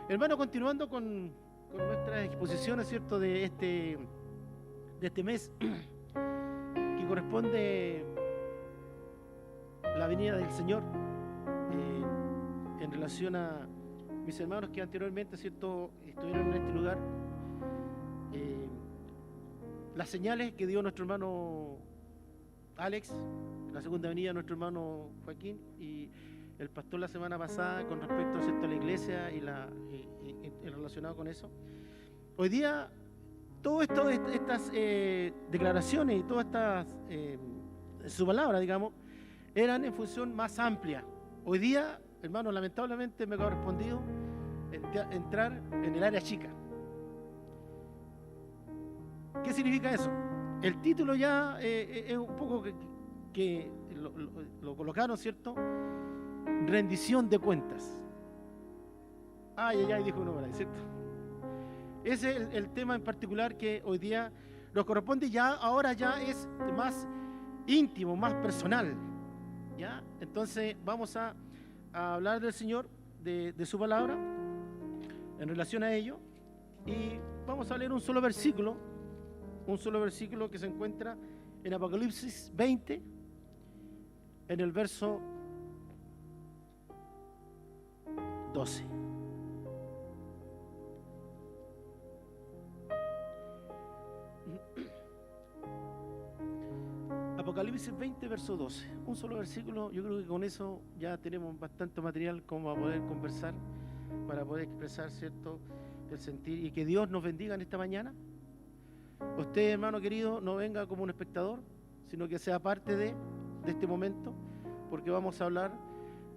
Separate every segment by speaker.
Speaker 1: Hermano, continuando con nuestras exposiciones, ¿cierto?, de este mes, que corresponde la venida del Señor, en relación a mis hermanos que anteriormente, ¿cierto?, estuvieron en este lugar, las señales que dio nuestro hermano Alex, la segunda venida de nuestro hermano Joaquín y el pastor la semana pasada con respecto, ¿cierto?, a la iglesia y relacionado con eso. Hoy día, todas estas declaraciones y todas estas, su palabra, digamos, eran en función más amplia. Hoy día, hermano, lamentablemente me ha correspondido entrar en el área chica. ¿Qué significa eso? El título ya es un poco que lo colocaron, ¿cierto? Rendición de cuentas. Ay, dijo uno por ahí, ¿cierto? Ese es el tema en particular que hoy día nos corresponde, ya ahora ya es más íntimo, más personal, ¿ya? Entonces vamos a hablar del Señor, de su palabra en relación a ello, y vamos a leer un solo versículo que se encuentra en Apocalipsis 20, en el verso 12. Apocalipsis 20, verso 12. Un solo versículo. Yo creo que con eso ya tenemos bastante material como para poder conversar, para poder expresar, ¿cierto?, el sentir, y que Dios nos bendiga en esta mañana. Usted, hermano querido, no venga como un espectador, sino que sea parte de este momento, porque vamos a hablar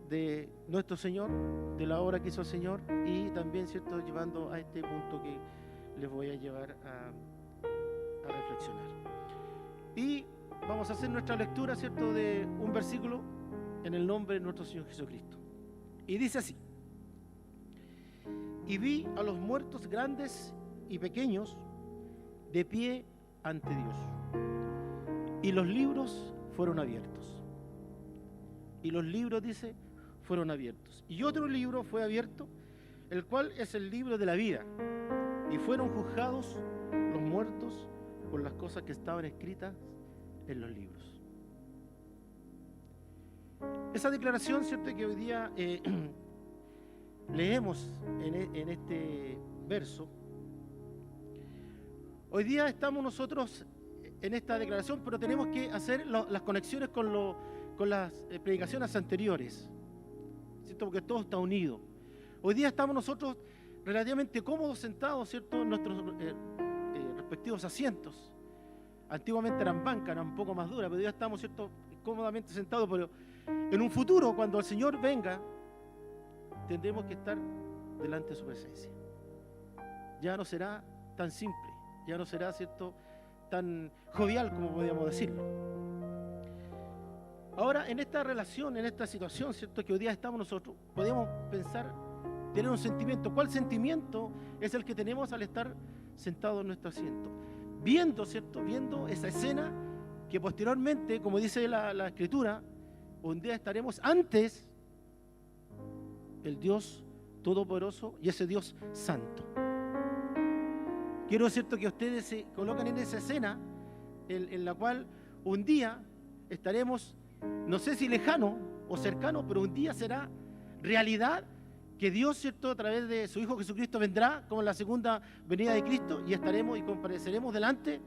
Speaker 1: de nuestro Señor, de la obra que hizo el Señor, y también, ¿cierto?, llevando a este punto que les voy a llevar a reflexionar. Y vamos a hacer nuestra lectura, ¿cierto?, de un versículo en el nombre de nuestro Señor Jesucristo. Y dice así: y vi a los muertos grandes y pequeños de pie ante Dios, y los libros fueron abiertos. Y los libros, dice, fueron abiertos. Y otro libro fue abierto, el cual es el libro de la vida. Y fueron juzgados los muertos por las cosas que estaban escritas en los libros. Esa declaración, ¿cierto?, que hoy día leemos en este verso. Hoy día estamos nosotros en esta declaración, pero tenemos que hacer las conexiones con las predicaciones anteriores, ¿cierto?, porque todo está unido. Hoy día estamos nosotros relativamente cómodos sentados, ¿cierto?, en nuestros respectivos asientos. Antiguamente eran bancas, eran un poco más duras, pero hoy día estamos, ¿cierto?, cómodamente sentados. Pero en un futuro, cuando el Señor venga, tendremos que estar delante de su presencia. Ya no será tan simple, ya no será, ¿cierto?, tan jovial como podríamos decirlo. Ahora, en esta relación, en esta situación, ¿cierto?, que hoy día estamos nosotros, podemos pensar, tener un sentimiento. ¿Cuál sentimiento es el que tenemos al estar sentados en nuestro asiento? Viendo, ¿cierto?, viendo esa escena que posteriormente, como dice la Escritura, un día estaremos antes el Dios Todopoderoso y ese Dios Santo. Quiero, ¿cierto?, que ustedes se colocan en esa escena en la cual un día estaremos, no sé si lejano o cercano, pero un día será realidad que Dios, ¿cierto?, a través de su Hijo Jesucristo vendrá como la segunda venida de Cristo, y estaremos y compareceremos delante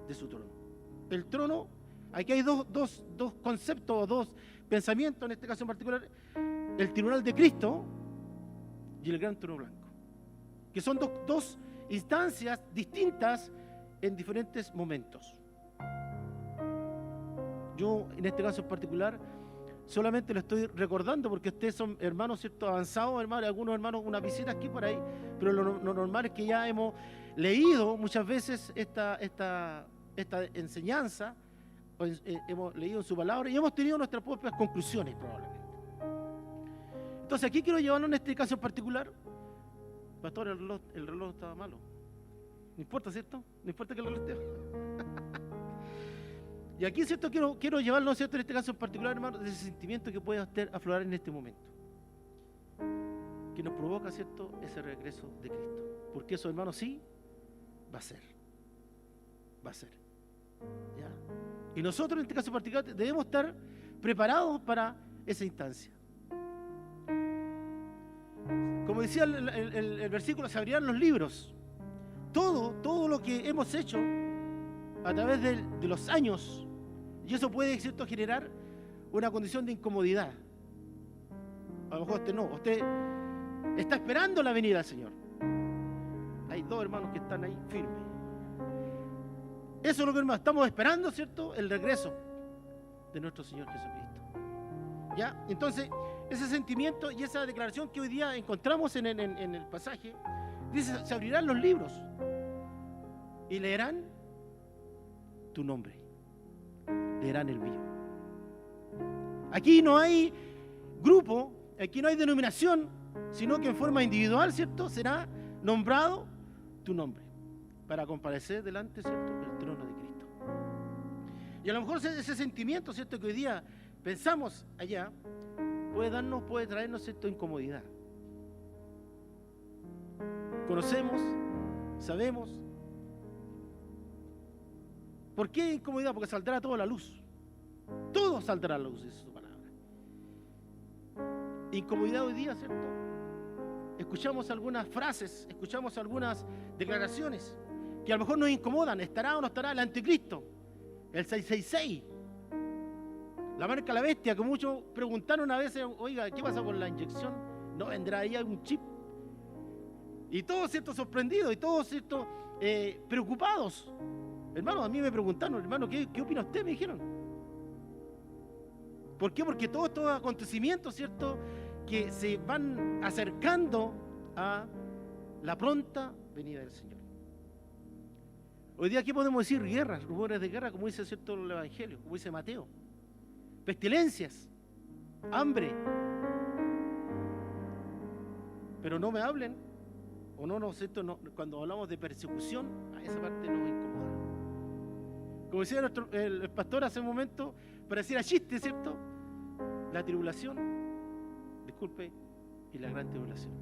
Speaker 1: de su trono. El trono, aquí hay dos conceptos, dos pensamientos en este caso en particular: el tribunal de Cristo y el gran trono blanco, que son dos instancias distintas en diferentes momentos. Yo en este caso en particular solamente lo estoy recordando porque ustedes son hermanos, ¿cierto?, avanzados, hermanos, algunos hermanos una visita aquí por ahí, pero lo normal es que ya hemos leído muchas veces esta enseñanza, hemos leído en su palabra y hemos tenido nuestras propias conclusiones probablemente. Entonces aquí quiero llevarlo en este caso en particular. Pastor, el reloj estaba malo. No importa, ¿cierto? No importa que el reloj esté. Y aquí, ¿cierto?, quiero llevarlo, ¿cierto?, en este caso en particular, hermano, de ese sentimiento que puede aflorar en este momento. que nos provoca, ¿cierto?, ese regreso de Cristo. Porque eso, hermanos, sí, va a ser. Va a ser. ¿Ya? Y nosotros, en este caso particular, debemos estar preparados para esa instancia. Como decía el versículo, se abrirán los libros. Todo lo que hemos hecho a través de los años, y eso puede, ¿cierto?, generar una condición de incomodidad. A lo mejor usted no, usted está esperando la venida del Señor. Hay dos hermanos que están ahí firmes. Eso es lo que, hermanos, estamos esperando, ¿cierto?, el regreso de nuestro Señor Jesucristo. ¿Ya? Entonces, ese sentimiento y esa declaración que hoy día encontramos en el pasaje, dice, se abrirán los libros y leerán tu nombre, leerán el mío. Aquí no hay grupo, aquí no hay denominación, sino que en forma individual, ¿cierto?, será nombrado tu nombre para comparecer delante, ¿cierto?, del trono de Cristo. Y a lo mejor ese sentimiento, ¿cierto?, que hoy día pensamos allá, puede traernos, ¿cierto?, incomodidad. Conocemos, sabemos. ¿Por qué incomodidad? Porque saldrá toda la luz. Todo saldrá a la luz, es su palabra. Incomodidad hoy día, ¿cierto? Escuchamos algunas frases, escuchamos algunas declaraciones que a lo mejor nos incomodan. ¿Estará o no estará el anticristo? El 666. La marca la bestia, que muchos preguntaron a veces, oiga, ¿qué pasa con la inyección? ¿No vendrá ahí algún chip? Y todos, ¿cierto?, sorprendidos, y todos, ¿cierto?, preocupados. Hermano, a mí me preguntaron, hermano, ¿qué opina usted? Me dijeron. ¿Por qué? Porque todos estos acontecimientos, ¿cierto?, que se van acercando a la pronta venida del Señor. Hoy día, ¿qué podemos decir? Guerras, rumores de guerra, como dice, ¿cierto?, el Evangelio, como dice Mateo. Pestilencias, hambre. Pero no me hablen, o no, ¿cierto?, no, cuando hablamos de persecución, a esa parte nos incomoda. Como decía el pastor hace un momento, pareciera chiste, ¿cierto?, la tribulación, disculpe, y la gran tribulación.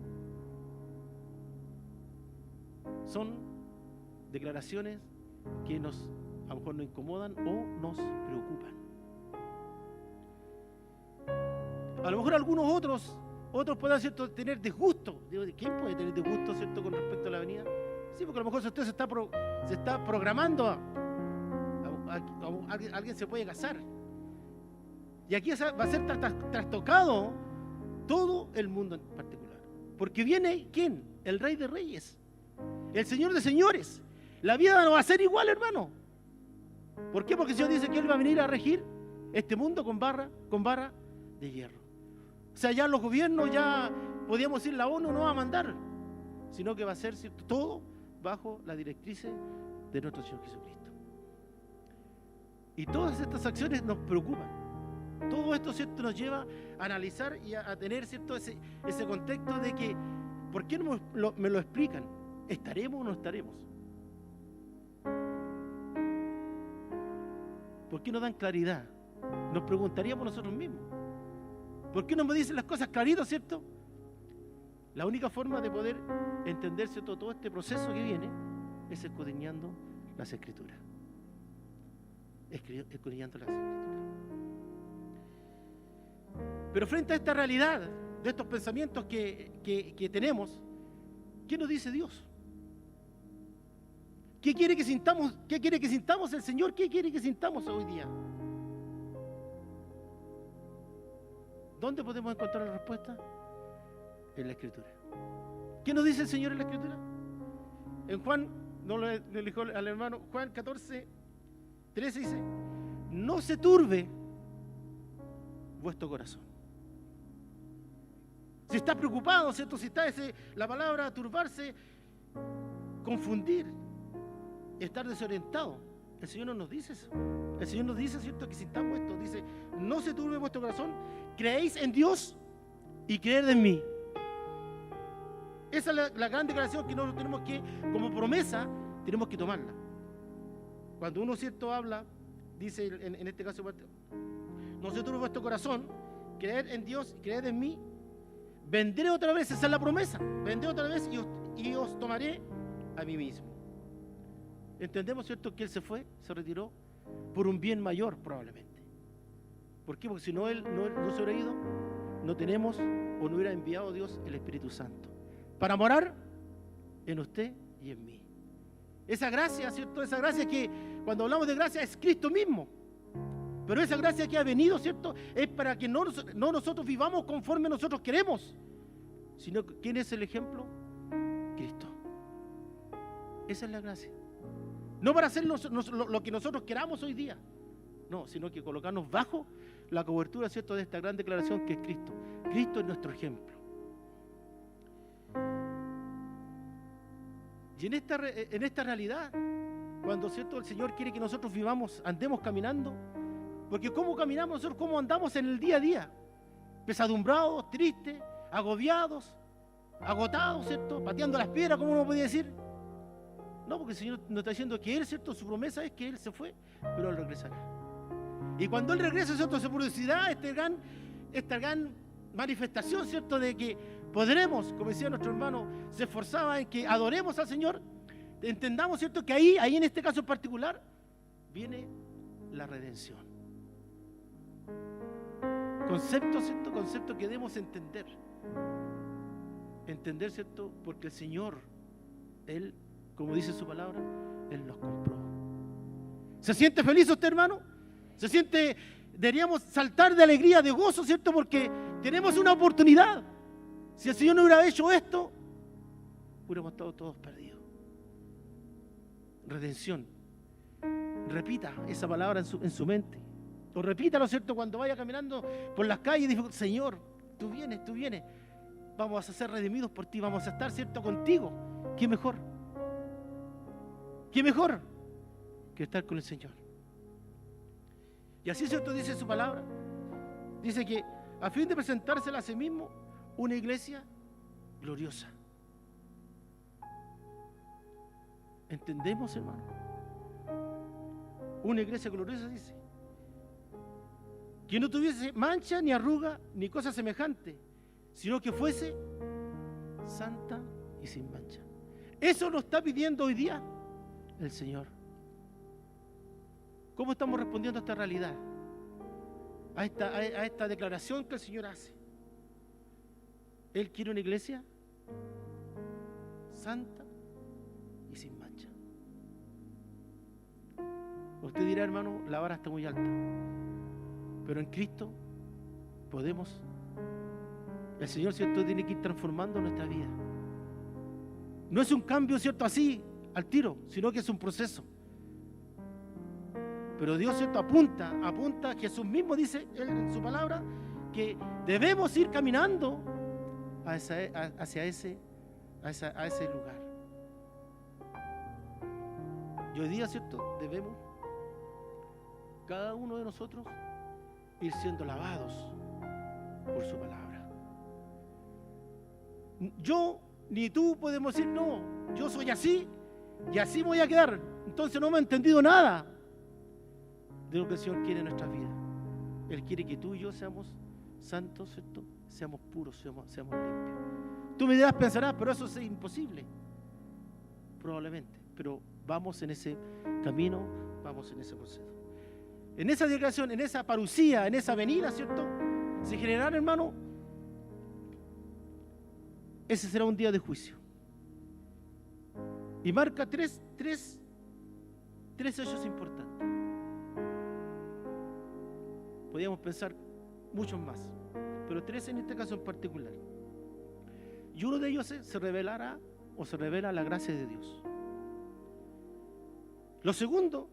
Speaker 1: Son declaraciones que a lo mejor nos incomodan o nos preocupan. A lo mejor algunos otros puedan, ¿cierto?, tener disgusto. ¿Quién puede tener disgusto, ¿cierto?, con respecto a la venida? Sí, porque a lo mejor usted se está programando alguien se puede casar. Y aquí va a ser trastocado todo el mundo en particular. Porque viene, ¿quién? El Rey de Reyes, el Señor de Señores. La vida no va a ser igual, hermano. ¿Por qué? Porque el Señor dice que Él va a venir a regir este mundo con vara de hierro. O sea, ya los gobiernos, ya podíamos decir, la ONU no va a mandar, sino que va a ser, ¿cierto?, todo bajo la directriz de nuestro Señor Jesucristo. Y todas estas acciones nos preocupan. Todo esto, ¿cierto?, nos lleva a analizar y a tener, ¿cierto?, ese contexto de que, ¿por qué no me lo explican? ¿Estaremos o no estaremos? ¿Por qué no dan claridad? Nos preguntaríamos nosotros mismos. ¿Por qué no me dicen las cosas claritas, cierto? La única forma de poder entender, ¿cierto?, todo este proceso que viene es escudriñando las Escrituras. Escudriñando las Escrituras. Pero frente a esta realidad, de estos pensamientos que tenemos, ¿qué nos dice Dios? ¿Qué quiere que sintamos? ¿Qué quiere que sintamos el Señor? ¿Qué quiere que sintamos hoy día? ¿Dónde podemos encontrar la respuesta? En la Escritura. ¿Qué nos dice el Señor en la Escritura? En Juan, no lo dijo al hermano, Juan 14, 13 dice, no se turbe vuestro corazón. Si está preocupado, ¿cierto? Si está la palabra turbarse, confundir, estar desorientado, el Señor no nos dice eso. El Señor nos dice, ¿cierto?, que sintamos esto. Dice, no se turbe vuestro corazón, creéis en Dios y creed en mí. Esa es la gran declaración que nosotros tenemos que, como promesa, tenemos que tomarla. Cuando uno, ¿cierto?, habla, dice en este caso, no se turbe vuestro corazón, creed en Dios y creed en mí. vendré otra vez, esa es la promesa, vendré otra vez y os tomaré a mí mismo. Entendemos, ¿cierto?, que Él se fue, se retiró por un bien mayor probablemente. ¿Por qué? Porque si no Él no se hubiera ido, no tenemos o no hubiera enviado Dios el Espíritu Santo para morar en usted y en mí. Esa gracia, ¿cierto? Esa gracia que cuando hablamos de gracia es Cristo mismo. Pero esa gracia que ha venido, ¿cierto?, es para que no nosotros vivamos conforme nosotros queremos, sino ¿quién es el ejemplo? Cristo. Esa es la gracia. No para hacer lo que nosotros queramos hoy día, no, sino que colocarnos bajo la cobertura, ¿cierto?, de esta gran declaración que es Cristo. Cristo es nuestro ejemplo. Y en esta realidad, cuando, ¿cierto?, el Señor quiere que nosotros vivamos, andemos caminando, porque ¿cómo caminamos nosotros? ¿Cómo andamos en el día a día? Pesadumbrados, tristes, agobiados, agotados, ¿cierto?, pateando las piedras, como uno podría decir. No, porque el Señor nos está diciendo que Él, ¿cierto?, su promesa es que Él se fue, pero Él regresará. Y cuando Él regresa, ¿cierto?, se producirá esta gran manifestación, ¿cierto?, de que podremos, como decía nuestro hermano, se esforzaba en que adoremos al Señor. Entendamos, ¿cierto?, que ahí en este caso en particular, viene la redención. Concepto, ¿cierto?, concepto que debemos entender. Entender, ¿cierto?, porque el Señor, Él, como dice su palabra, Él nos compró. ¿Se siente feliz usted, hermano? ¿Se siente? Deberíamos saltar de alegría, de gozo, ¿cierto? Porque tenemos una oportunidad. Si el Señor no hubiera hecho esto, hubiéramos estado todos perdidos. Redención. Repita esa palabra en su mente. O repítalo, ¿cierto?, cuando vaya caminando por las calles y diga: Señor, tú vienes. Vamos a ser redimidos por ti, vamos a estar, ¿cierto?, contigo. ¿Qué mejor? ¿Qué mejor que estar con el Señor? Y así, ¿cierto?, dice su palabra. Dice que a fin de presentársela a sí mismo una iglesia gloriosa. ¿Entendemos, hermano? Una iglesia gloriosa, dice, que no tuviese mancha, ni arruga, ni cosa semejante, sino que fuese santa y sin mancha. Eso nos está pidiendo hoy día el Señor. ¿Cómo estamos respondiendo a esta realidad? A esta declaración que el Señor hace. Él quiere una iglesia santa y sin mancha. Usted dirá: hermano, la vara está muy alta, pero en Cristo podemos. El Señor, ¿cierto?, tiene que ir transformando nuestra vida. No es un cambio, ¿cierto?, así al tiro, sino que es un proceso. Pero Dios, ¿cierto?, apunta, Jesús mismo dice en su palabra que debemos ir caminando hacia ese lugar. Y hoy día, ¿cierto?, debemos, cada uno de nosotros, ir siendo lavados por su palabra. Yo ni tú podemos decir: no, yo soy así y así me voy a quedar. Entonces no me he entendido nada de lo que el Señor quiere en nuestras vidas. Él quiere que tú y yo seamos santos, ¿cierto?, seamos puros, seamos limpios. Tú me dirás, pensarás: pero eso es imposible. Probablemente, pero vamos en ese camino, vamos en ese proceso. En esa declaración, en esa parucía, en esa venida, ¿cierto?, se generará, hermano, ese será un día de juicio. Y marca tres hechos importantes. Podríamos pensar muchos más, pero tres en este caso en particular. Y uno de ellos se revelará o se revela la gracia de Dios. Lo segundo,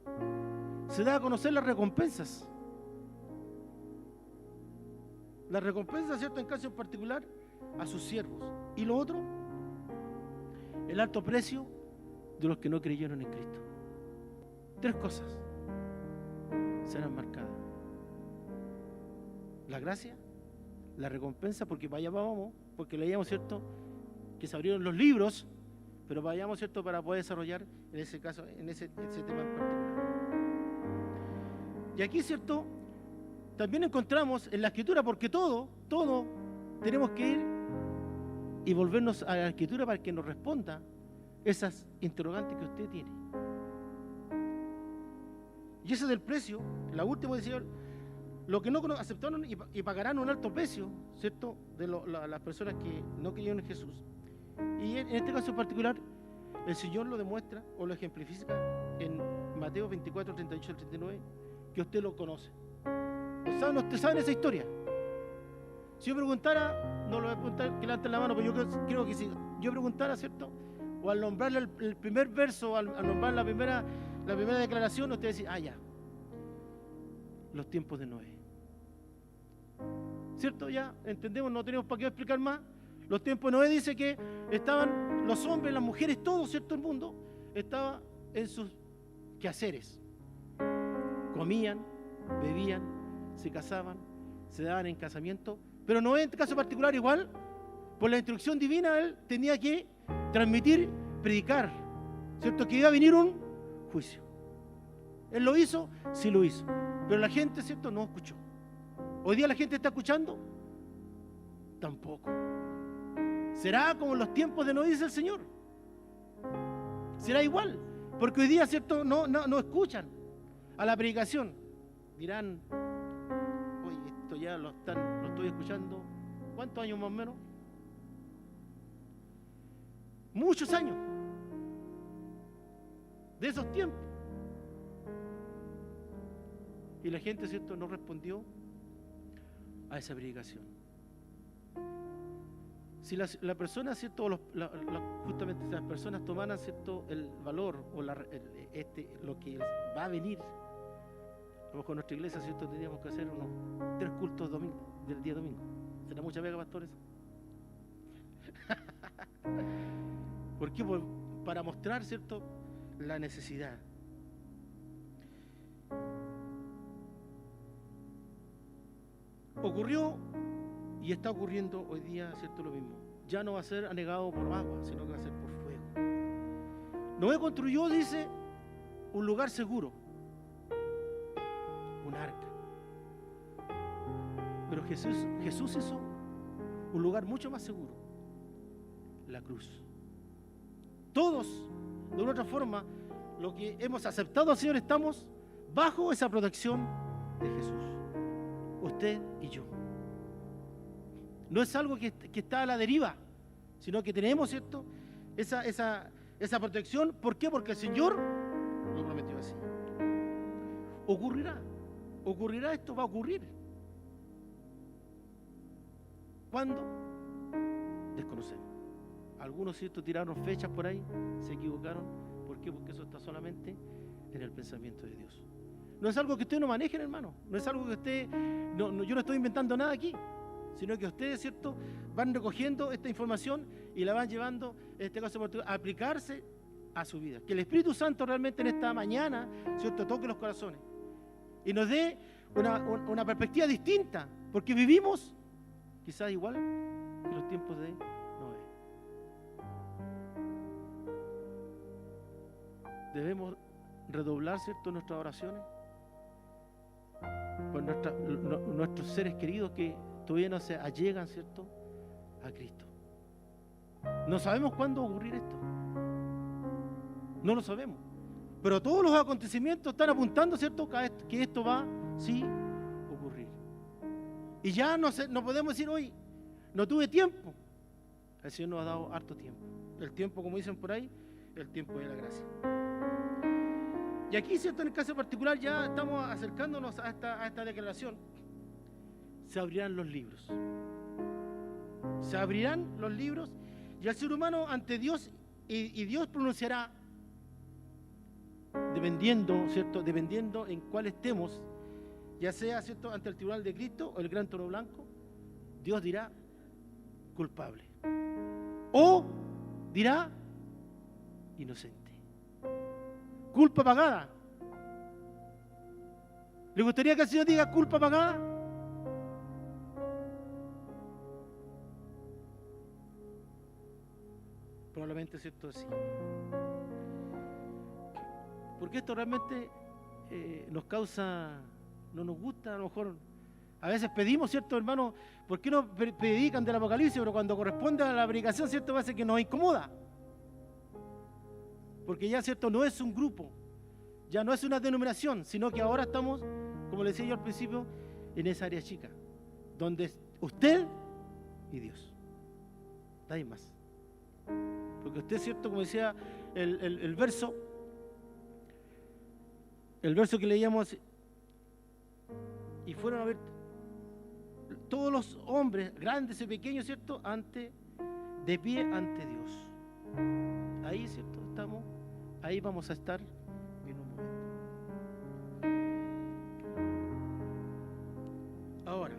Speaker 1: se da a conocer las recompensas. Las recompensas, ¿cierto?, en caso en particular a sus siervos. Y lo otro, el alto precio de los que no creyeron en Cristo. Tres cosas serán marcadas: la gracia, la recompensa, porque vamos, porque leíamos, ¿cierto?, que se abrieron los libros, pero vayamos, ¿cierto?, para poder desarrollar en ese caso, en ese tema en particular. Y aquí, ¿cierto?, también encontramos en la Escritura, porque todo tenemos que ir y volvernos a la Escritura para que nos responda esas interrogantes que usted tiene. Y ese es el precio, la última decisión, lo que no aceptaron y pagarán un alto precio, ¿cierto?, de las personas que no creyeron en Jesús. Y en este caso en particular, el Señor lo demuestra o lo ejemplifica en Mateo 24, 38 al 39, que usted lo conoce. ¿Usted sabe esa historia? Si yo preguntara, no lo voy a preguntar que levanten la mano, pero yo creo que si yo preguntara, ¿cierto?, o al nombrarle el primer verso, al nombrar la primera declaración, usted dice, ya, los tiempos de Noé. ¿Cierto? Ya entendemos, no tenemos para qué explicar más. Los tiempos de Noé dice que estaban los hombres, las mujeres, todo, ¿cierto? El mundo estaba en sus quehaceres. Comían, bebían, se casaban, se daban en casamiento. Pero Noé, en este caso particular, igual, por la instrucción divina, él tenía que transmitir, predicar, ¿cierto? Que iba a venir un juicio. ¿Él lo hizo? Sí lo hizo. Pero la gente, ¿cierto?, no escuchó. ¿Hoy día la gente está escuchando? Tampoco. ¿Será como en los tiempos de Noé, dice el Señor? ¿Será igual? Porque hoy día, ¿cierto?, no escuchan a la predicación. Dirán, oye, esto ya lo estoy escuchando. ¿Cuántos años más o menos? Muchos años. De esos tiempos. Y la gente, ¿cierto?, no respondió a esa predicación. Si la persona, ¿cierto?, justamente si las personas tomaran, ¿cierto?, el valor o lo que va a venir, a lo mejor en nuestra iglesia, ¿cierto?, tendríamos que hacer unos 3 cultos del día domingo. ¿Será mucha pega, pastores? ¿Por qué? Para mostrar, ¿cierto?, la necesidad. Ocurrió y está ocurriendo hoy día, ¿cierto?, lo mismo. Ya no va a ser anegado por agua, sino que va a ser por fuego. Noé construyó, dice, un lugar seguro, un arca. Pero Jesús hizo un lugar mucho más seguro, la cruz. Todos, de una u otra forma, lo que hemos aceptado al Señor, estamos bajo esa protección de Jesús. Usted y yo. No es algo que está a la deriva, sino que tenemos, ¿cierto?, esa protección. ¿Por qué? Porque el Señor lo prometió así. Ocurrirá esto, va a ocurrir. ¿Cuándo? Desconocemos. Algunos, ¿cierto?, tiraron fechas por ahí, se equivocaron. ¿Por qué? Porque eso está solamente en el pensamiento de Dios. No es algo que ustedes no manejen, hermano. No es algo que ustedes, yo no estoy inventando nada aquí, sino que ustedes, ¿cierto?, van recogiendo esta información y la van llevando, en este caso, a aplicarse a su vida. Que el Espíritu Santo realmente en esta mañana, ¿cierto?, toque los corazones y nos dé una perspectiva distinta, porque vivimos quizás igual que los tiempos de Noé. Debemos redoblar, ¿cierto?, nuestras oraciones por nuestros seres queridos que todavía no se allegan, ¿cierto?, a Cristo. No sabemos cuándo va a ocurrir esto. No lo sabemos. Pero todos los acontecimientos están apuntando, ¿cierto?, que esto va, sí, a ocurrir. Y ya no podemos decir hoy, no tuve tiempo. El Señor nos ha dado harto tiempo. El tiempo, como dicen por ahí, el tiempo de la gracia. Y aquí, ¿cierto?, en el caso particular ya estamos acercándonos a esta declaración. Se abrirán los libros. Se abrirán los libros y el ser humano ante Dios y Dios pronunciará, dependiendo, ¿cierto?, dependiendo en cuál estemos, ya sea, ¿cierto?, ante el tribunal de Cristo o el gran trono blanco, Dios dirá culpable o dirá inocente. Culpa pagada. ¿Le gustaría que el Señor diga culpa pagada? Probablemente, ¿cierto?, sí. Porque esto realmente nos causa, no nos gusta, a lo mejor A veces pedimos, ¿cierto, hermano? ¿Por qué no predican del Apocalipsis? Pero cuando corresponde a la predicación, ¿cierto? Parece que nos incomoda. Porque ya, ¿cierto? No es un grupo, ya no es una denominación, sino que ahora estamos, como le decía yo al principio, en esa área chica, donde es usted y Dios. Nadie más. Porque usted, ¿cierto? Como decía el verso que leíamos, y fueron a ver todos los hombres, grandes y pequeños, ¿cierto? De pie ante Dios. Ahí, ¿cierto? Estamos, ahí vamos a estar en un momento. Ahora,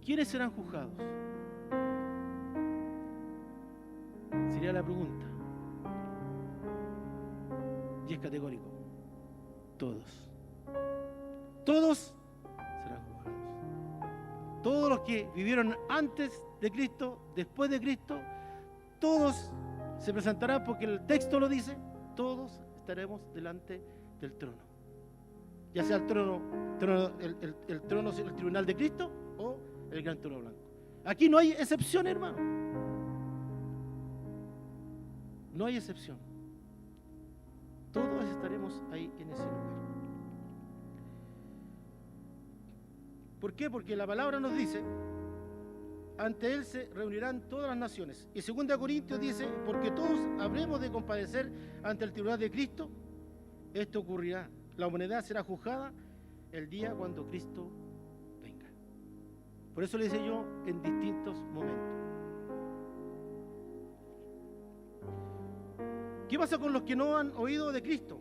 Speaker 1: ¿quiénes serán juzgados? Sería la pregunta. Y es categórico. Todos. Todos serán juzgados. Todos los que vivieron antes de Cristo, después de Cristo, todos se presentarán, porque el texto lo dice, todos estaremos delante del trono. Ya sea el trono, el trono, el tribunal de Cristo o el gran trono blanco. Aquí no hay excepción, hermano. No hay excepción. Todos estaremos ahí en ese lugar. ¿Por qué? Porque la palabra nos dice, ante Él se reunirán todas las naciones. Y 2 Corintios dice, porque todos habremos de compadecer ante el tribunal de Cristo. Esto ocurrirá. La humanidad será juzgada el día cuando Cristo venga. Por eso le decía yo, en distintos momentos. ¿Qué pasa con los que no han oído de Cristo?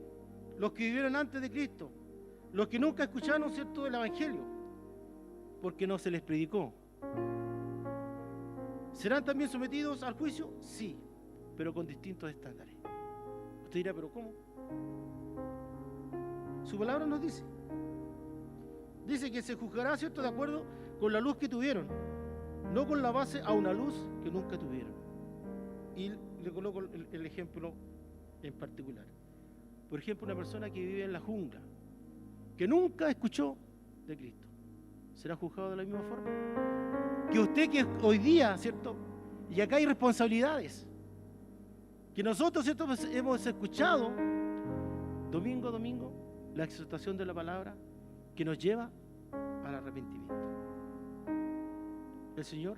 Speaker 1: Los que vivieron antes de Cristo. Los que nunca escucharon, ¿cierto?, el Evangelio. Porque no se les predicó. ¿Serán también sometidos al juicio? Sí, pero con distintos estándares. Usted dirá, ¿pero cómo? Su palabra nos dice. Dice que se juzgará, ¿cierto?, de acuerdo con la luz que tuvieron, no con la base a una luz que nunca tuvieron. Y le coloco el ejemplo en particular. Por ejemplo, una persona que vive en la jungla, que nunca escuchó de Cristo, ¿será juzgado de la misma forma? Que usted, que hoy día, ¿cierto? Y acá hay responsabilidades, que nosotros, ¿cierto?, pues hemos escuchado domingo a domingo la exhortación de la palabra que nos lleva al arrepentimiento. ¿El Señor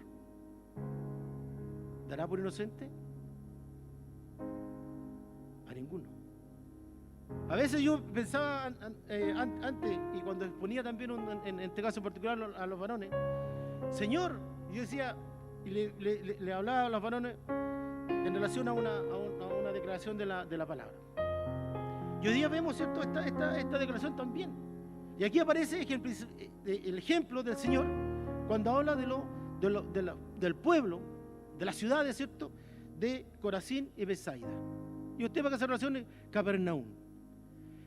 Speaker 1: dará por inocente? A ninguno. A veces yo pensaba antes, y cuando exponía también en este caso en particular a los varones, Señor, yo decía, y le hablaba a los varones en relación a una declaración de la palabra. Y hoy día vemos, ¿cierto?, esta declaración también. Y aquí aparece el ejemplo del Señor cuando habla del pueblo, de las ciudades, ¿cierto?, de Corazín y Betsaida. Y usted va a hacer relación en Capernaum.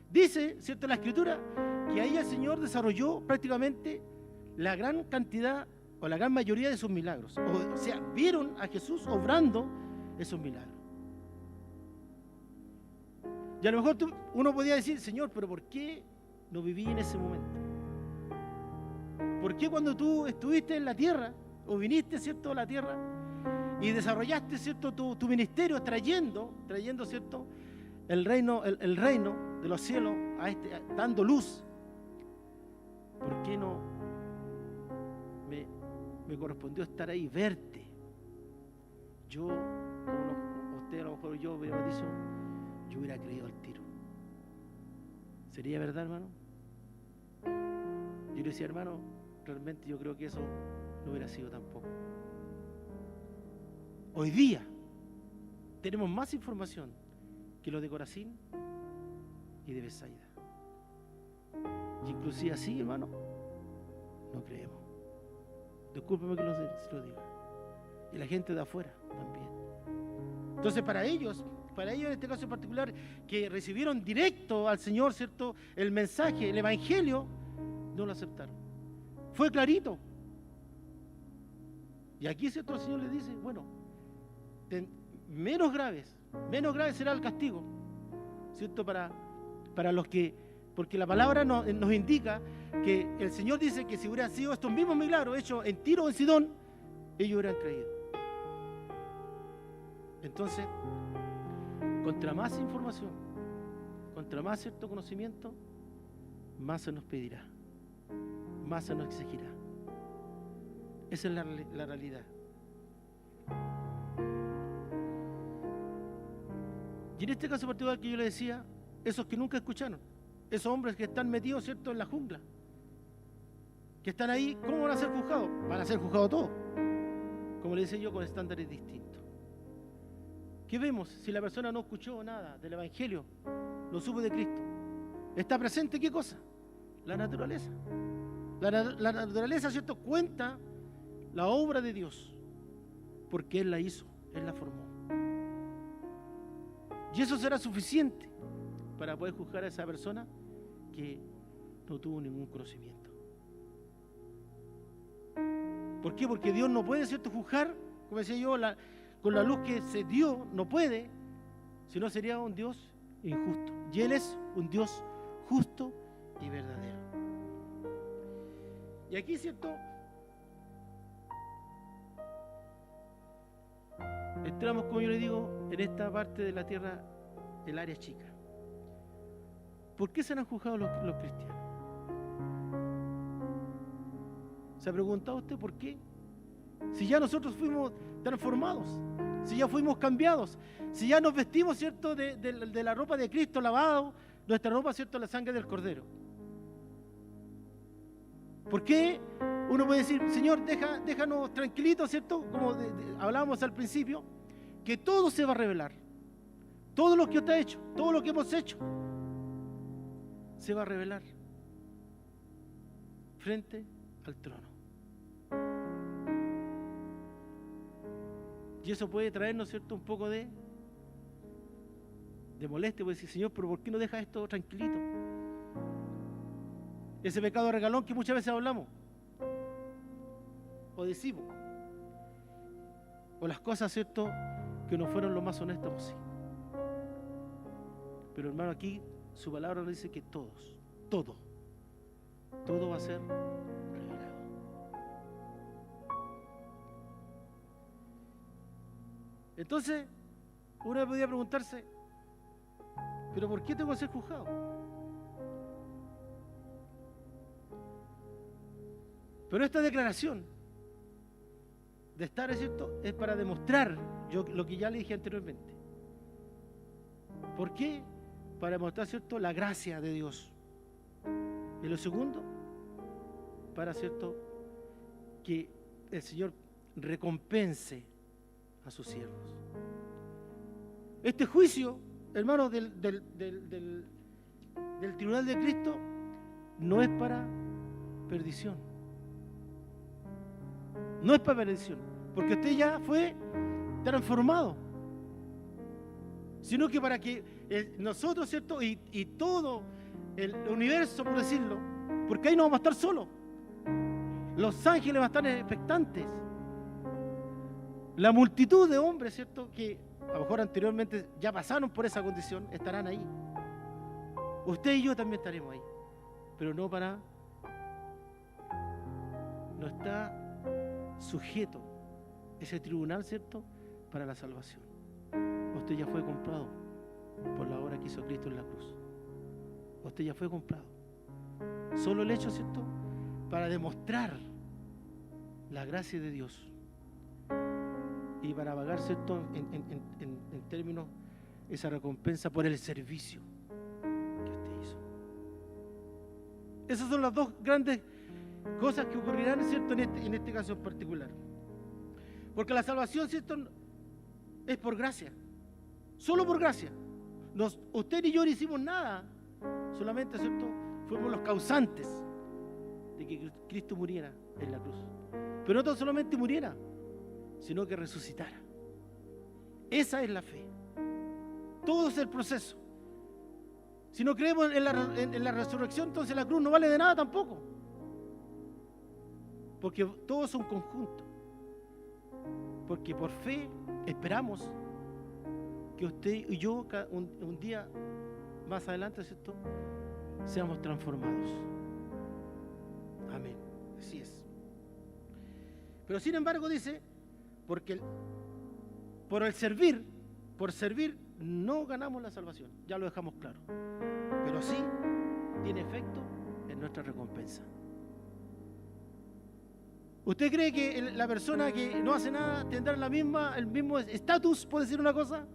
Speaker 1: Dice, ¿cierto?, la Escritura, que ahí el Señor desarrolló prácticamente la gran cantidad o la gran mayoría de sus milagros. O sea, vieron a Jesús obrando esos milagros. Y a lo mejor uno podía decir, Señor, pero ¿por qué no viví en ese momento? ¿Por qué cuando tú estuviste en la tierra, o viniste, ¿cierto?, a la tierra, y desarrollaste, ¿cierto?, tu ministerio trayendo, ¿cierto?, el reino de los cielos, dando luz? ¿Por qué no me correspondió estar ahí, verte? Yo, usted a lo mejor yo hubiera dicho, yo hubiera creído al tiro. ¿Sería verdad, hermano? Yo le decía, hermano, realmente yo creo que eso no hubiera sido tampoco. Hoy día tenemos más información que los de Corazín y de Betsaida. Y inclusive así, hermano, no creemos. Discúlpeme que se lo diga. Y la gente de afuera también. Entonces, para ellos en este caso en particular, que recibieron directo al Señor, ¿cierto?, el mensaje, el Evangelio, no lo aceptaron. Fue clarito. Y aquí, ¿cierto?, el Señor les dice, bueno, menos grave será el castigo, ¿cierto?, para los que Porque la palabra nos indica que el Señor dice que si hubieran sido estos mismos milagros hechos en Tiro o en Sidón, ellos hubieran creído. Entonces, contra más información, contra más cierto conocimiento, más se nos pedirá, más se nos exigirá. Esa es la realidad. Y en este caso particular que yo le decía, esos que nunca escucharon, esos hombres que están metidos, ¿cierto?, en la jungla, que están ahí, ¿cómo van a ser juzgados? Van a ser juzgados todos, como le decía yo, con estándares distintos. ¿Qué vemos? Si la persona no escuchó nada del Evangelio, no supo de Cristo, ¿está presente qué cosa? La naturaleza. La naturaleza, ¿cierto?, cuenta la obra de Dios, porque Él la hizo, Él la formó. Y eso será suficiente para poder juzgar a esa persona que no tuvo ningún conocimiento. ¿Por qué? Porque Dios no puede, ¿cierto?, juzgar, como decía yo, con la luz que se dio, no puede, sino sería un Dios injusto. Y Él es un Dios justo y verdadero. Y aquí, ¿cierto?, entramos, como yo le digo, en esta parte de la tierra, el área chica. ¿Por qué serán juzgados los cristianos? ¿Se ha preguntado usted por qué? Si ya nosotros fuimos transformados, si ya fuimos cambiados, si ya nos vestimos, ¿cierto?, de la ropa de Cristo, lavado, nuestra ropa, ¿cierto?, la sangre del Cordero. ¿Por qué uno puede decir, Señor, déjanos tranquilitos, ¿cierto?, como hablábamos al principio, que todo se va a revelar, todo lo que usted ha hecho, todo lo que hemos hecho, se va a revelar frente al trono. Y eso puede traernos, ¿cierto?, un poco de molestia, puede decir, Señor, pero ¿por qué no deja esto tranquilito? Ese pecado regalón que muchas veces hablamos o decimos, o las cosas, ¿cierto?, que no fueron lo más honestas posible. Pero hermano, aquí su palabra nos dice que todo va a ser revelado. Entonces, uno podría preguntarse, ¿pero por qué tengo que ser juzgado? Pero esta declaración de estar, ¿es cierto?, es para demostrar lo que ya le dije anteriormente. ¿Por qué? Para demostrar, ¿cierto?, la gracia de Dios. Y lo segundo, para, ¿cierto?, que el Señor recompense a sus siervos. Este juicio, hermanos, del tribunal de Cristo no es para perdición. No es para perdición, porque usted ya fue transformado, sino que para que nosotros, ¿cierto?, y todo el universo, por decirlo, porque ahí no vamos a estar solos. Los ángeles van a estar expectantes. La multitud de hombres, ¿cierto?, que a lo mejor anteriormente ya pasaron por esa condición, estarán ahí. Usted y yo también estaremos ahí, pero no está sujeto ese tribunal, ¿cierto?, para la salvación. Usted ya fue comprado por la obra que hizo Cristo en la cruz. Usted ya fue comprado. Solo el hecho, ¿cierto?, para demostrar la gracia de Dios y para pagar, ¿cierto?, en términos esa recompensa por el servicio que usted hizo. Esas son las dos grandes cosas que ocurrirán, ¿cierto?, en este caso en particular. Porque la salvación, ¿cierto?, es por gracia, solo por gracia. Usted y yo no hicimos nada, solamente, ¿cierto?, fuimos los causantes de que Cristo muriera en la cruz. Pero no tan solamente muriera, sino que resucitara. Esa es la fe. Todo es el proceso. Si no creemos en la resurrección, entonces la cruz no vale de nada tampoco. Porque todo es un conjunto. Porque por fe esperamos que usted y yo un día más adelante, ¿cierto?, seamos transformados. Amén. Así es. Pero sin embargo dice, porque por servir, no ganamos la salvación. Ya lo dejamos claro. Pero sí tiene efecto en nuestra recompensa. ¿Usted cree que la persona que no hace nada tendrá el mismo estatus, por decir una cosa?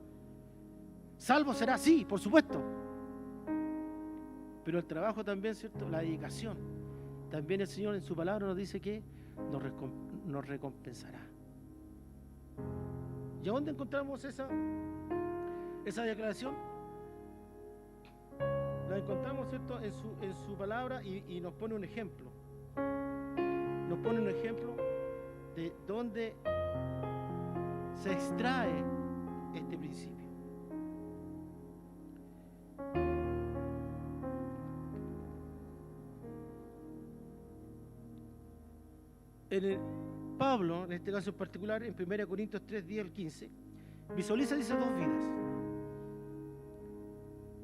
Speaker 1: Salvo será, sí, por supuesto. Pero el trabajo también, ¿cierto? La dedicación. También el Señor en su palabra nos dice que nos recompensará. ¿Y a dónde encontramos esa declaración? La encontramos, ¿cierto? En su palabra y nos pone un ejemplo. Nos pone un ejemplo de dónde se extrae este principio. Pablo, en este caso en particular, en 1 Corintios 3, 10 al 15, visualiza, dice, dos vidas,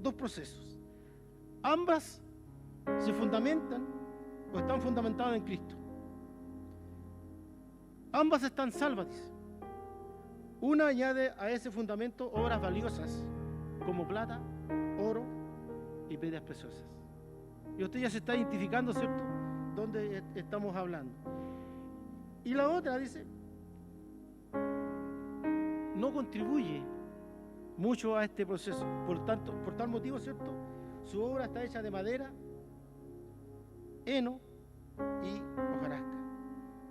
Speaker 1: dos procesos. Ambas se fundamentan o están fundamentadas en Cristo. Ambas están salvas, dice. Una añade a ese fundamento obras valiosas como plata, oro y piedras preciosas. Y usted ya se está identificando, ¿cierto?, dónde estamos hablando. Y la otra, dice, no contribuye mucho a este proceso. Por tal motivo, ¿cierto?, su obra está hecha de madera, heno y hojarasca.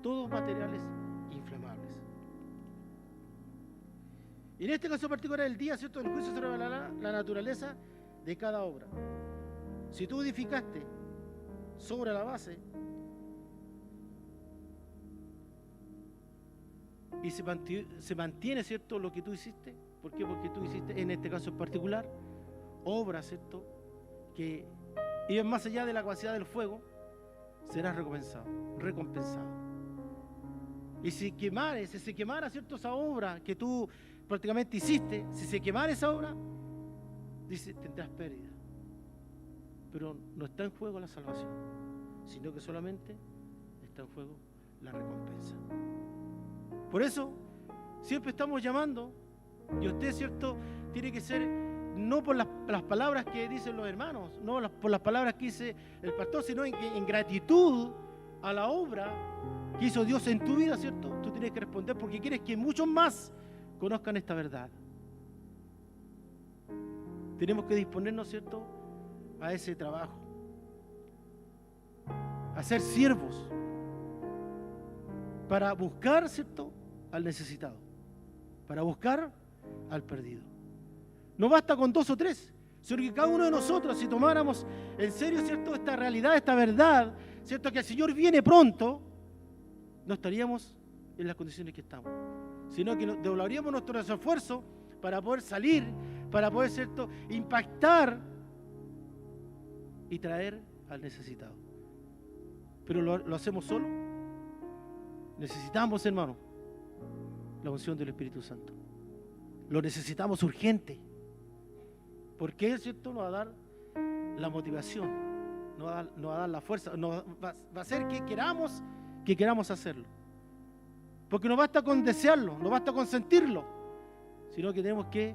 Speaker 1: Todos materiales inflamables. Y en este caso particular, el día, ¿cierto?, el juicio se revelará la naturaleza de cada obra. Si tú edificaste sobre la base y se mantiene, ¿cierto?, lo que tú hiciste. ¿Por qué? Porque tú hiciste, en este caso en particular, obras, ¿cierto?, que iban más allá de la capacidad del fuego, serás recompensado. Y si se quemara, ¿cierto?, esa obra que tú prácticamente hiciste, si se quemara esa obra, dice, tendrás pérdida. Pero no está en juego la salvación, sino que solamente está en juego la recompensa. Por eso, siempre estamos llamando, y usted, ¿cierto?, tiene que ser, no por las palabras que dicen los hermanos, no por las palabras que dice el pastor, sino en gratitud a la obra que hizo Dios en tu vida, ¿cierto? Tú tienes que responder porque quieres que muchos más conozcan esta verdad. Tenemos que disponernos, ¿cierto?, a ese trabajo, a ser siervos, para buscar, ¿cierto?, al necesitado, para buscar al perdido. No basta con 2 o 3, sino que cada uno de nosotros, si tomáramos en serio, ¿cierto?, esta realidad, esta verdad, ¿cierto?, que el Señor viene pronto, no estaríamos en las condiciones que estamos, sino que doblaríamos nuestro esfuerzo para poder salir, para poder, ¿cierto?, impactar y traer al necesitado. Pero lo hacemos solo. Necesitamos, hermano, la unción del Espíritu Santo. Lo necesitamos urgente. Porque Él, ¿cierto?, nos va a dar la motivación, nos va a dar la fuerza, va a hacer que queramos hacerlo. Porque no basta con desearlo, no basta con sentirlo, sino que tenemos que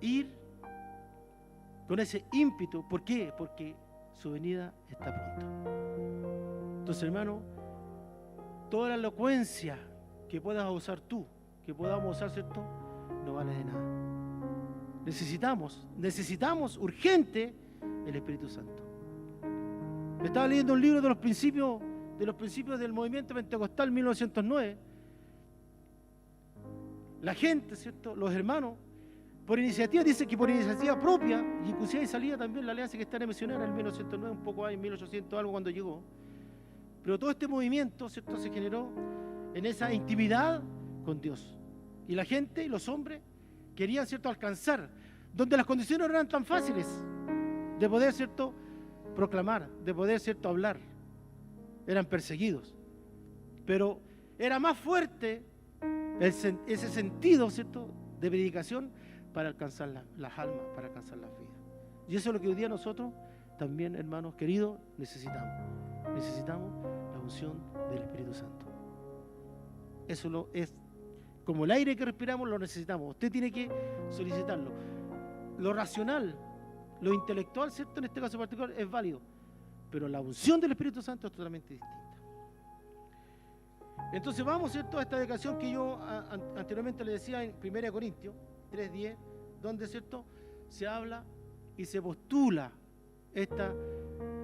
Speaker 1: ir con ese ímpetu. ¿Por qué? Porque su venida está pronto. Entonces, hermano, toda la elocuencia que puedas usar tú, que podamos usar, ¿cierto?, no vale de nada. Necesitamos urgente el Espíritu Santo. Estaba leyendo un libro de los principios del movimiento pentecostal 1909. La gente, ¿cierto?, los hermanos, por iniciativa, dice que por iniciativa propia, y inclusive ahí salía también la alianza cristiana misionera en 1909, un poco ahí en 1800 algo cuando llegó. Pero todo este movimiento, ¿cierto?, se generó en esa intimidad con Dios. Y la gente y los hombres querían, ¿cierto?, alcanzar, donde las condiciones no eran tan fáciles de poder, ¿cierto?, proclamar, de poder, ¿cierto?, hablar. Eran perseguidos. Pero era más fuerte ese sentido, ¿cierto?, de predicación para alcanzar las almas, para alcanzar las vidas. Y eso es lo que hoy día nosotros también, hermanos queridos, necesitamos. Necesitamos la unción del Espíritu Santo. Eso es como el aire que respiramos, lo necesitamos. Usted tiene que solicitarlo. Lo racional, lo intelectual, ¿cierto? En este caso particular es válido, pero la unción del Espíritu Santo es totalmente distinta. Entonces vamos, ¿cierto?, a esta declaración que yo anteriormente le decía en 1 Corintios 3:10, donde, ¿cierto?, se habla y se postula esta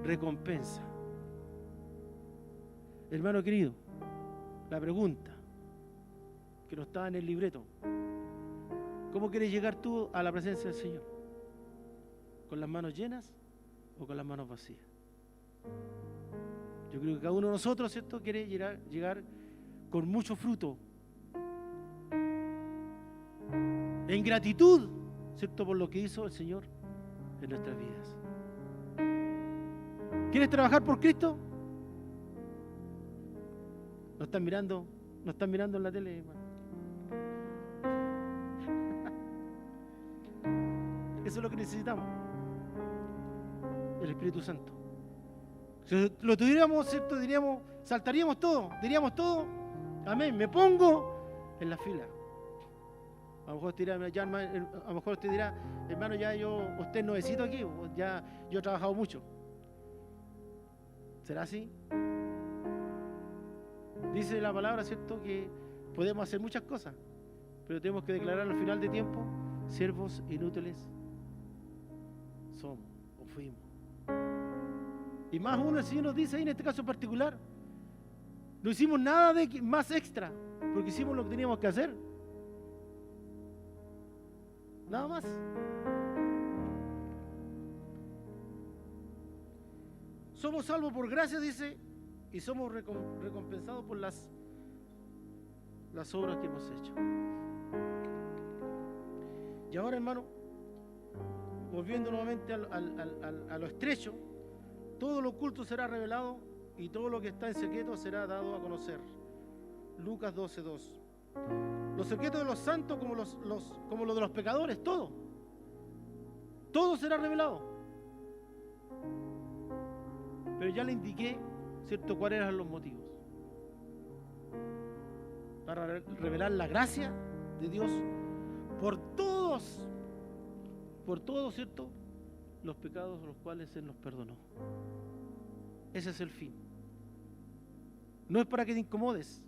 Speaker 1: recompensa. Hermano querido, la pregunta que no estaba en el libreto: ¿cómo quieres llegar tú a la presencia del Señor? ¿Con las manos llenas o con las manos vacías? Yo creo que cada uno de nosotros, ¿cierto?, quiere llegar con mucho fruto, en gratitud, ¿cierto?, por lo que hizo el Señor en nuestras vidas. ¿Quieres trabajar por Cristo? ¿No están mirando en la tele, hermano? Eso es lo que necesitamos, el Espíritu Santo. Si lo tuviéramos, ¿cierto?, saltaríamos todo, diríamos todo, amén, me pongo en la fila. A lo mejor usted dirá, hermano, ya usted es nuevecito aquí, ya yo he trabajado mucho. ¿Será así? Dice la palabra, ¿cierto?, que podemos hacer muchas cosas, pero tenemos que declarar al final de tiempo: siervos inútiles somos o fuimos. Y más uno, el Señor nos dice ahí en este caso particular: no hicimos nada de más extra, porque hicimos lo que teníamos que hacer. Nada más. Somos salvos por gracia, dice, y somos recompensados por las obras que hemos hecho. Y ahora, hermano, volviendo nuevamente a lo estrecho, todo lo oculto será revelado y todo lo que está en secreto será dado a conocer. Lucas 12:2. Los secretos de los santos como los de los pecadores, todo será revelado. Pero ya le indiqué, ¿cierto?, cuáles eran los motivos. Para revelar la gracia de Dios por todos, ¿cierto?, los pecados los cuales Él nos perdonó. Ese es el fin. No es para que te incomodes,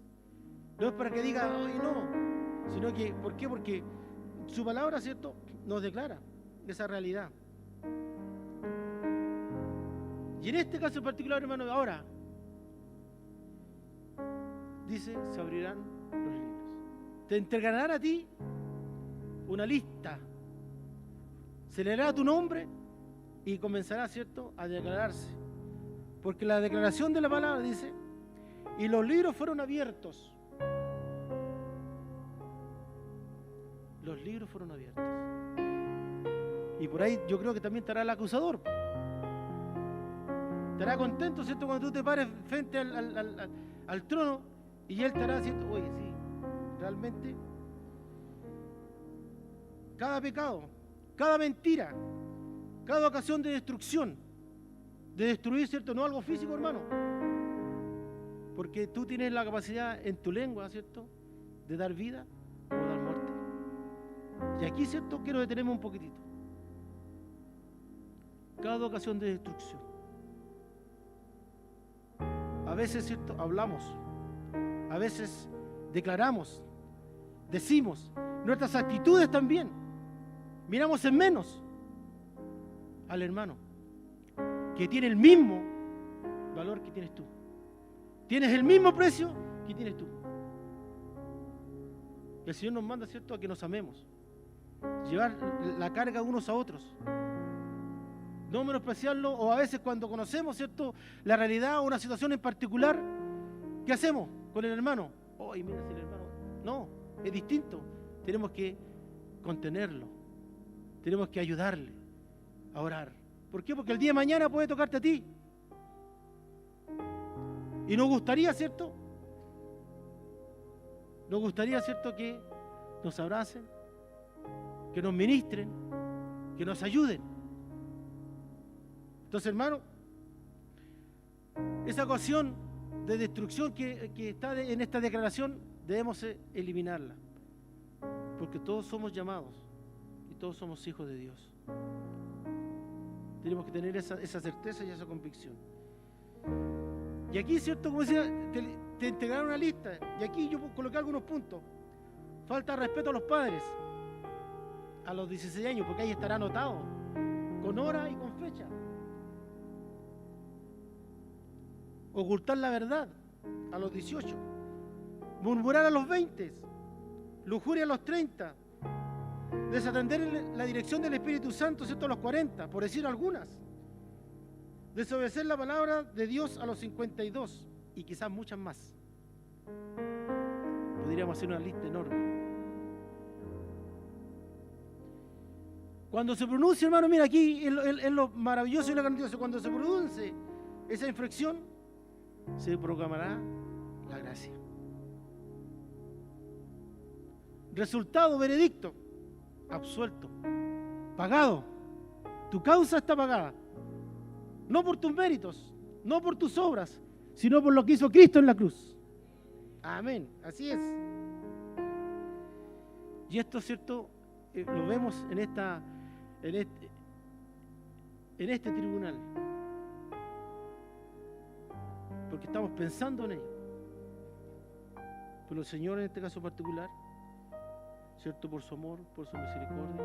Speaker 1: no es para que digas, ay, no, sino que, ¿por qué? Porque su palabra, ¿cierto?, nos declara esa realidad. Y en este caso en particular, hermano, ahora dice: se abrirán los libros. Te entregarán a ti una lista, se leerá tu nombre y comenzará, ¿cierto?, a declararse. Porque la declaración de la palabra dice: y los libros fueron abiertos. Los libros fueron abiertos. Y por ahí yo creo que también estará el acusador. Estará contento, ¿cierto?, cuando tú te pares frente al trono y él estará diciendo: oye, sí, realmente cada pecado, cada mentira, cada ocasión de destrucción, de destruir, ¿cierto?, no algo físico, hermano, porque tú tienes la capacidad en tu lengua, ¿cierto?, de dar vida o dar muerte. Y aquí, ¿cierto?, quiero detenerme un poquitito. Cada ocasión de destrucción. A veces, ¿cierto?, hablamos, a veces declaramos, decimos, nuestras actitudes también. Miramos en menos al hermano, que tiene el mismo valor que tienes tú. Tienes el mismo precio que tienes tú. El Señor nos manda, ¿cierto?, a que nos amemos, llevar la carga unos a otros, no menospreciarlo. O a veces cuando conocemos, ¿cierto?, la realidad o una situación en particular, ¿qué hacemos con el hermano? Oye, mira, si el hermano... No, es distinto. Tenemos que contenerlo, tenemos que ayudarle a orar. ¿Por qué? Porque el día de mañana puede tocarte a ti. Y nos gustaría, ¿cierto?, que nos abracen, que nos ministren, que nos ayuden. Entonces, hermano, esa ecuación de destrucción que está en esta declaración debemos eliminarla, porque todos somos llamados y todos somos hijos de Dios. Tenemos que tener esa certeza y esa convicción. Y aquí, ¿cierto? Como decía, te entregaron una lista, y aquí yo coloqué algunos puntos. Falta respeto a los padres a los 16 años, porque ahí estará anotado con hora y con fecha. Ocultar la verdad a los 18, murmurar a los 20, lujuria a los 30, desatender la dirección del Espíritu Santo, ¿cierto?, a los 40, por decir algunas. Desobedecer la palabra de Dios a los 52, y quizás muchas más. Podríamos hacer una lista enorme. Cuando se pronuncia, hermano, mira aquí es lo maravilloso y lo grandioso. Cuando se pronuncie esa infracción, se proclamará la gracia. Resultado, veredicto: absuelto, pagado. Tu causa está pagada. No por tus méritos, no por tus obras, sino por lo que hizo Cristo en la cruz. Amén, así es. Y esto, ¿cierto?, lo vemos en este tribunal, porque estamos pensando en ello. Pero el Señor, en este caso particular, ¿cierto?, por su amor, por su misericordia,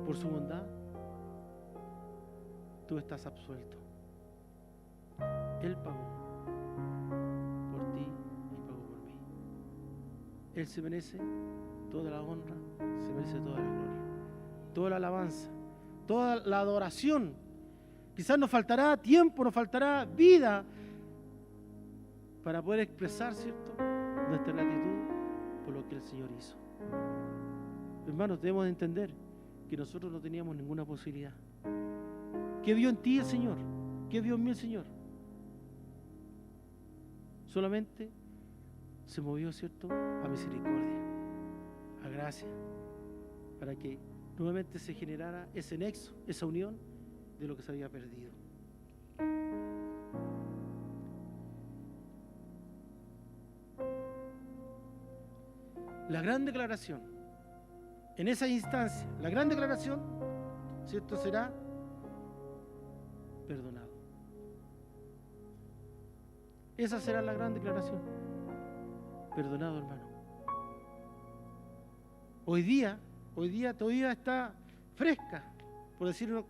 Speaker 1: por su bondad, tú estás absuelto. Él pagó por ti y pagó por mí. Él se merece toda la honra, se merece toda la gloria, toda la alabanza, toda la adoración. Quizás nos faltará tiempo, nos faltará vida para poder expresar, ¿cierto?, nuestra gratitud por lo que el Señor hizo. Hermanos, debemos de entender que nosotros no teníamos ninguna posibilidad. ¿Qué vio en ti el Señor? ¿Qué vio en mí el Señor? Solamente se movió, ¿cierto?, a misericordia, a gracia, para que nuevamente se generara ese nexo, esa unión de lo que se había perdido. La gran declaración, en esa instancia, la gran declaración, ¿cierto?, será perdonado. Esa será la gran declaración. Perdonado, hermano. Hoy día todavía está fresca, por decirlo,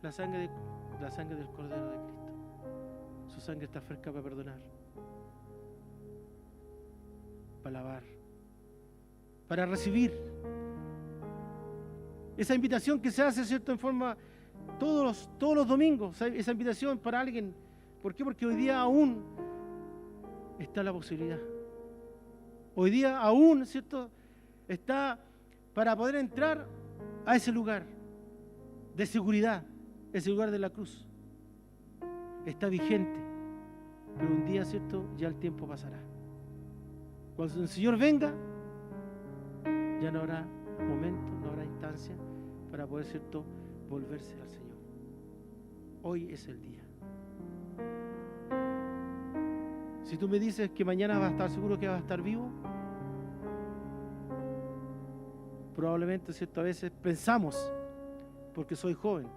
Speaker 1: la sangre del Cordero de Cristo. Su sangre está fresca para perdonar, para lavar, para recibir. Esa invitación que se hace, ¿cierto?, en forma todos los domingos, esa invitación para alguien. ¿Por qué? Porque hoy día aún está la posibilidad. Hoy día aún, ¿cierto?, está para poder entrar a ese lugar de seguridad, ese lugar de la cruz. Está vigente, pero un día, ¿cierto?, ya el tiempo pasará. Cuando el Señor venga, ya no habrá momento, no habrá instancia para poder, ¿cierto?, volverse al Señor. Hoy es el día. Si tú me dices que mañana vas a estar seguro que vas a estar vivo, probablemente, ¿cierto?, a veces pensamos, porque soy joven,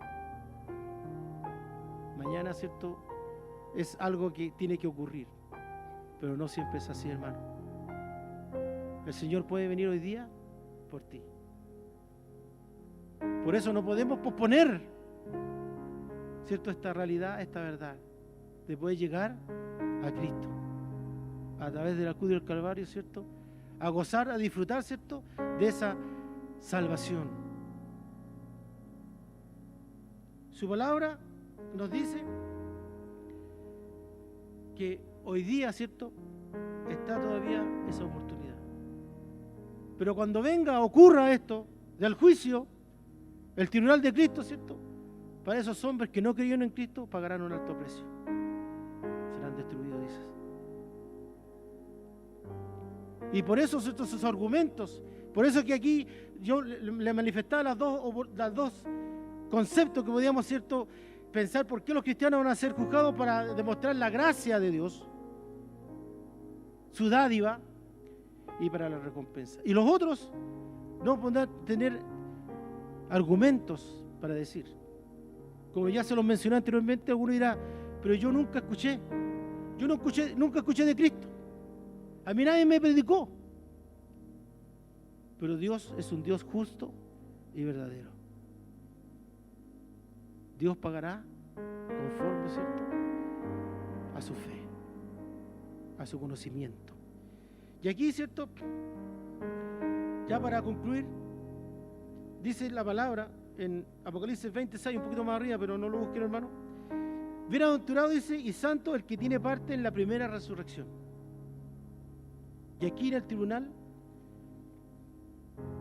Speaker 1: mañana, ¿cierto?, es algo que tiene que ocurrir, pero no siempre es así, hermano. El Señor puede venir hoy día por ti. Por eso no podemos posponer, ¿cierto?, esta realidad, esta verdad, de poder llegar a Cristo a través de la cruz del Calvario, ¿cierto?, a gozar, a disfrutar, ¿cierto?, de esa salvación. Su palabra nos dice que hoy día, ¿cierto?, está todavía esa oportunidad. Pero cuando venga, ocurra esto del juicio, el tribunal de Cristo, ¿cierto?, para esos hombres que no creyeron en Cristo, pagarán un alto precio. Serán destruidos, dices. Y por eso, ¿cierto?, sus argumentos, por eso que aquí yo le manifestaba las dos conceptos que podíamos, ¿cierto?, pensar por qué los cristianos van a ser juzgados para demostrar la gracia de Dios, su dádiva y para la recompensa. Y los otros no podrán tener argumentos para decir. Como ya se los mencioné anteriormente, alguno dirá, pero yo nunca escuché de Cristo. A mí nadie me predicó. Pero Dios es un Dios justo y verdadero. Dios pagará conforme, ¿cierto?, a su fe, a su conocimiento. Y aquí, ¿cierto?, ya para concluir, dice la palabra en Apocalipsis 26, un poquito más arriba, pero no lo busquen, hermano. Bienaventurado, dice, y santo el que tiene parte en la primera resurrección. Y aquí en el tribunal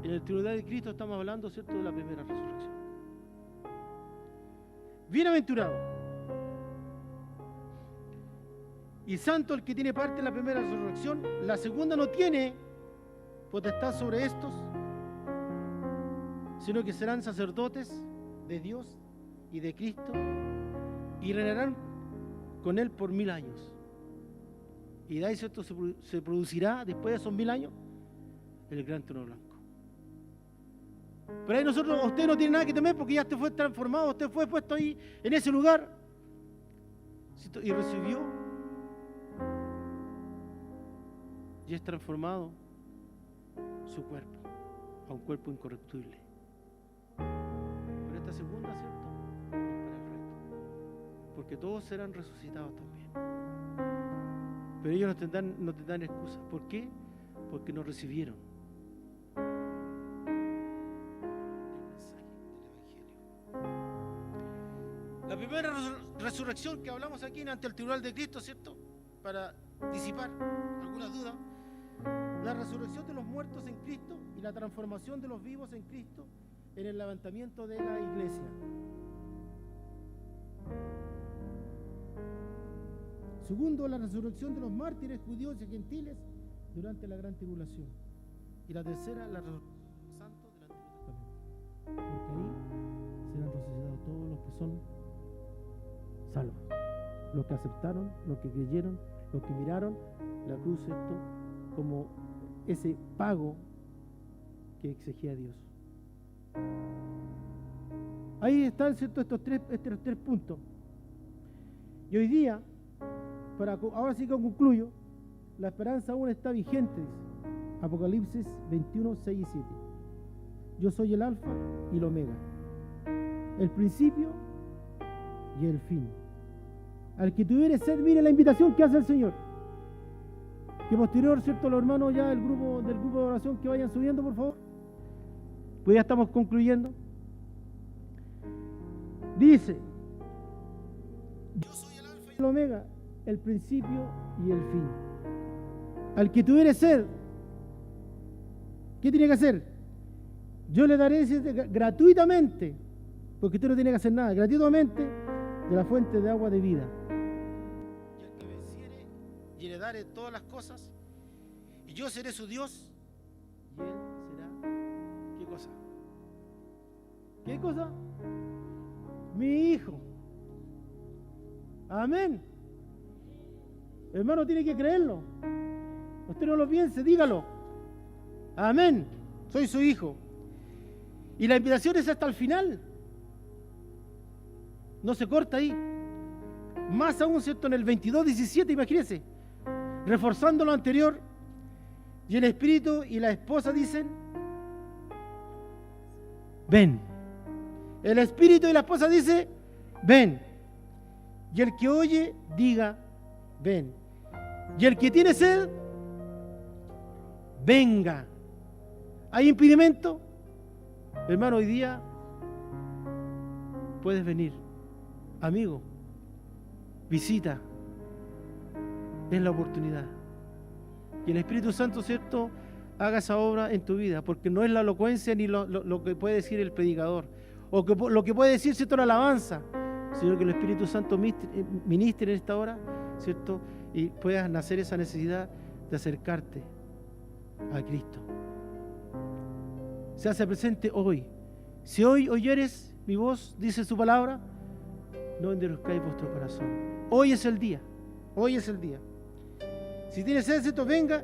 Speaker 1: de Cristo estamos hablando, ¿cierto?, de la primera resurrección. Bienaventurado y santo el que tiene parte en la primera resurrección. La segunda no tiene potestad sobre estos, sino que serán sacerdotes de Dios y de Cristo y reinarán con Él por 1000 años. Y de ahí, ¿cierto?, se producirá después de esos 1000 años el gran trono blanco. Pero ahí usted no tiene nada que temer porque ya usted fue transformado, usted fue puesto ahí en ese lugar, ¿cierto?, y recibió y es transformado su cuerpo a un cuerpo incorruptible. Pero esta segunda, ¿cierto?, es para el resto, porque todos serán resucitados también. Pero ellos no tendrán excusa. ¿Por qué? Porque no recibieron el mensaje del Evangelio. La primera resurrección que hablamos aquí ante el tribunal de Cristo, ¿cierto?, para disipar algunas dudas, la resurrección de los muertos en Cristo y la transformación de los vivos en Cristo en el levantamiento de la iglesia. Segundo, la resurrección de los mártires judíos y gentiles durante la gran tribulación. Y la tercera, la resurrección de los santos del Antiguo Testamento. Porque ahí serán resucitados todos los que son salvos. Los que aceptaron, los que creyeron, los que miraron la cruz, ¿cierto?, como ese pago que exigía Dios. Ahí están, ¿cierto?, estos tres puntos. Y hoy día, ahora sí que concluyo, la esperanza aún está vigente, dice Apocalipsis 21, 6 y 7. Yo soy el alfa y el omega, el principio y el fin. Al que tuviere sed, mire la invitación que hace el Señor. Que posterior, ¿cierto?, los hermanos ya del grupo de oración que vayan subiendo, por favor. Pues ya estamos concluyendo. Dice, yo soy el alfa y el omega, el principio y el fin. Al que tuviere sed, ¿qué tiene que hacer? Yo le daré gratuitamente, porque usted no tiene que hacer nada, gratuitamente, de la fuente de agua de vida. Y al que venciere, y le daré todas las cosas, y yo seré su Dios, y él será, ¿qué cosa? ¿Qué cosa? Mi hijo. Amén. Hermano, tiene que creerlo. Usted no lo piense, dígalo. Amén. Soy su hijo. Y la invitación es hasta el final. No se corta ahí. Más aún, ¿cierto?, en el 22:17, imagínense. Reforzando lo anterior. Y el espíritu y la esposa dicen, ven. El espíritu y la esposa dicen, ven. Y el que oye, diga, ven. Y el que tiene sed, venga. ¿Hay impedimento? Hermano, hoy día puedes venir. Amigo, visita. Es la oportunidad. Y el Espíritu Santo, ¿cierto?, haga esa obra en tu vida, porque no es la elocuencia ni lo que puede decir el predicador, o lo que puede decir, ¿cierto?, la alabanza, sino que el Espíritu Santo ministre en esta hora, ¿cierto?, y puedas nacer esa necesidad de acercarte a Cristo. Se hace presente hoy. Si hoy oyeres mi voz, dice su palabra, no endurezcáis vuestro corazón. Hoy es el día, hoy es el día. Si tienes sed, ¿cierto? Venga,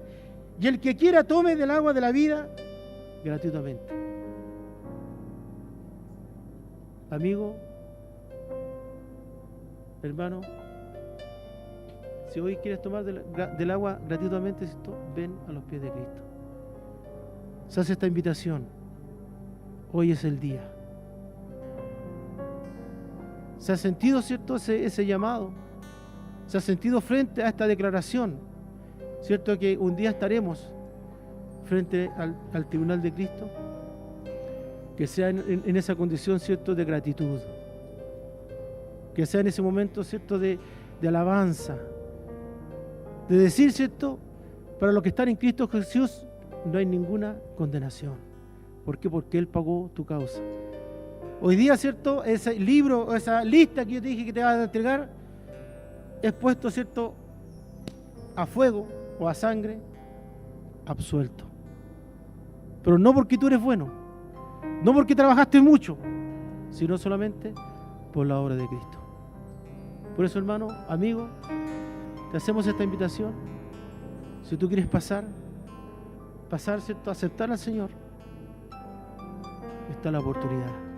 Speaker 1: y el que quiera tome del agua de la vida gratuitamente. Amigo, hermano, si hoy quieres tomar del agua gratuitamente, ¿cierto? Ven a los pies de Cristo. Se hace esta invitación. Hoy es el día. ¿Se ha sentido, cierto, ese llamado? ¿Se ha sentido frente a esta declaración? ¿Cierto que un día estaremos frente al tribunal de Cristo? Que sea en esa condición, ¿cierto?, de gratitud. Que sea en ese momento, ¿cierto?, de alabanza. De decir, ¿cierto?, para los que están en Cristo Jesús no hay ninguna condenación. ¿Por qué? Porque Él pagó tu causa. Hoy día, ¿cierto?, ese libro, esa lista que yo te dije que te va a entregar, es puesto, ¿cierto?, a fuego o a sangre, absuelto. Pero no porque tú eres bueno, no porque trabajaste mucho, sino solamente por la obra de Cristo. Por eso, hermano, amigo, te hacemos esta invitación. Si tú quieres pasar, ¿cierto?, aceptar al Señor, está la oportunidad.